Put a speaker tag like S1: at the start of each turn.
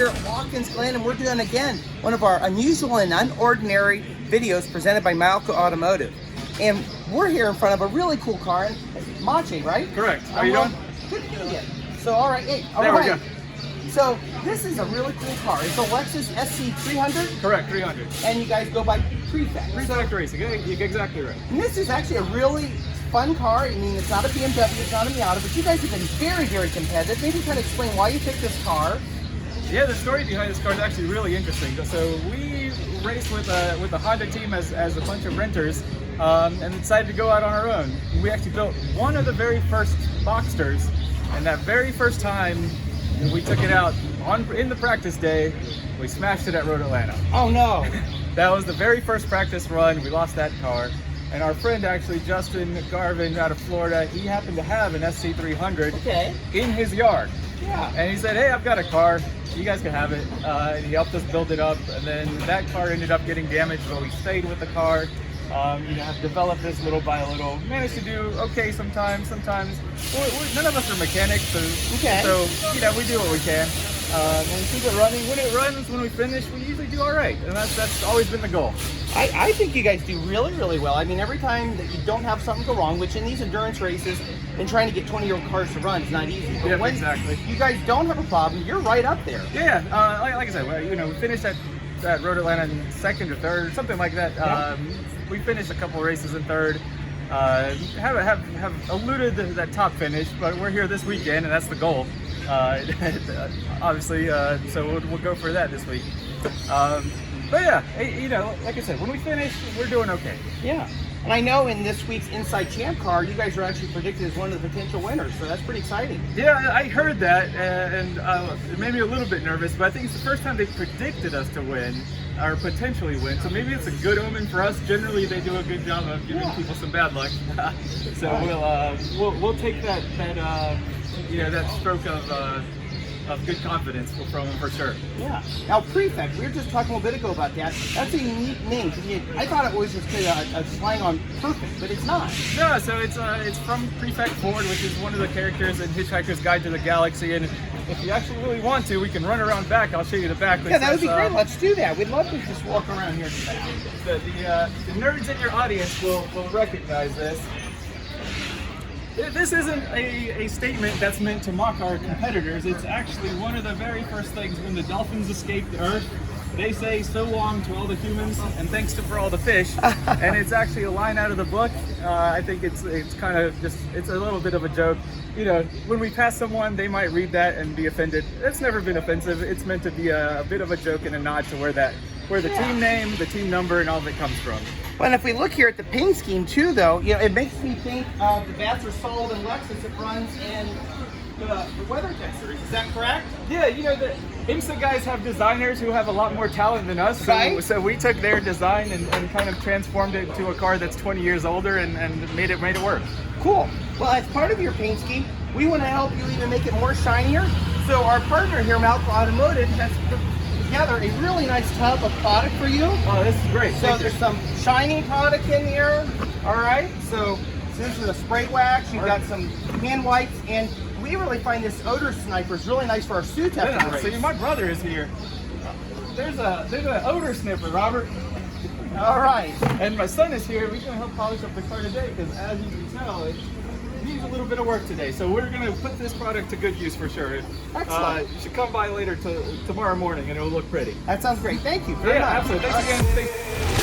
S1: here at Watkins Glen, and we're doing again one of our unusual and unordinary videos presented by Malco Automotive. And we're here in front of a really cool car, Mache, right?
S2: Correct. How you doing?
S1: Good to see you. So, all right, hey, all
S2: there
S1: right.
S2: we go.
S1: So this is a really cool car. It's a Lexus SC300.
S2: Correct, 300.
S1: And you guys go by Prefect.
S2: Prefect Racing. You're exactly right.
S1: And this is actually a really fun car. I mean, it's not a BMW, it's not a Miata, but you guys have been very, very competitive. Maybe kind of explain why you picked this car.
S2: Yeah, the story behind this car is actually really interesting. So we raced with the Honda team as a bunch of renters and decided to go out on our own. We actually built one of the very first Boxsters, and that very first time we took it out in the practice day, we smashed it at Road Atlanta.
S1: Oh no!
S2: That was the very first practice run. We lost that car. And our friend actually, Justin Garvin out of Florida, he happened to have an SC300 in his yard.
S1: Yeah.
S2: And he said, hey, I've got a car, you guys can have it. And he helped us build it up. And then that car ended up getting damaged, but we stayed with the car. Have developed this little by little. Managed to do okay sometimes. None of us are mechanics, so we do what we can. And we keep it running. When it runs, when we finish, we usually do all right. And that's always been the goal.
S1: I think you guys do really, really well. I mean, every time that you don't have something go wrong, which in these endurance races and trying to get 20-year-old cars to run is not easy. But when
S2: exactly.
S1: You guys don't have a problem, you're right up there.
S2: Yeah, like I said, we finished at Road Atlanta in second or third, something like that.
S1: Yeah.
S2: We finished a couple of races in third. Have eluded that top finish, but we're here this weekend, and that's the goal. Obviously, so we'll go for that this week. But yeah, like I said, when we finish, we're doing okay.
S1: Yeah. And I know in this week's Inside Champ car, you guys are actually predicted as one of the potential winners, so that's pretty exciting.
S2: Yeah, I heard that, and it made me a little bit nervous, but I think it's the first time they predicted us to win, or potentially win, so maybe it's a good omen for us. Generally, they do a good job of giving people some bad luck. So we'll take that stroke of good confidence from them for sure.
S1: Yeah. Now, Prefect, we were just talking a little bit ago about that. That's a unique name. I thought it was just a slang on perfect, but it's not.
S2: No, so it's from Prefect Ford, which is one of the characters in Hitchhiker's Guide to the Galaxy. And if you actually really want to, we can run around back. I'll show you the back.
S1: Yeah, that would be great. Let's do that. We'd love to just walk around here.
S2: The nerds in your audience will recognize this. This isn't a statement that's meant to mock our competitors. It's actually one of the very first things when the dolphins escaped Earth. They say so long to all the humans and thanks for all the fish. And it's actually a line out of the book. I think it's kind of it's a little bit of a joke. When we pass someone, they might read that and be offended. It's never been offensive. It's meant to be a bit of a joke and a nod to where the team name, the team number, and all of it comes from.
S1: Well, and if we look here at the paint scheme too, though, it makes me think of the Bats Are Sold and Lexus that runs in the WeatherTech series. Is that correct?
S2: Yeah, the IMSA guys have designers who have a lot more talent than us. So we took their design and kind of transformed it to a car that's 20 years older and made it work.
S1: Cool. Well, as part of your paint scheme, we want to help you even make it more shinier. So our partner here, Malco Automotive, has put together a really nice tub of product for you.
S2: Oh, this is great.
S1: So there's some shiny product in here. All right. So this is a spray wax. You've got some hand wipes, and we really find this odor sniper is really nice for our suit.
S2: So my brother is here. There's an odor sniffer, Robert.
S1: All right.
S2: And my son is here. We're gonna help polish up the car today because, as you can tell, it needs a little bit of work today. So we're gonna put this product to good use for sure.
S1: Excellent.
S2: You should come by later tomorrow morning, and it will look pretty.
S1: That sounds great. Thank you very much.
S2: Absolutely. Thanks again. Thanks.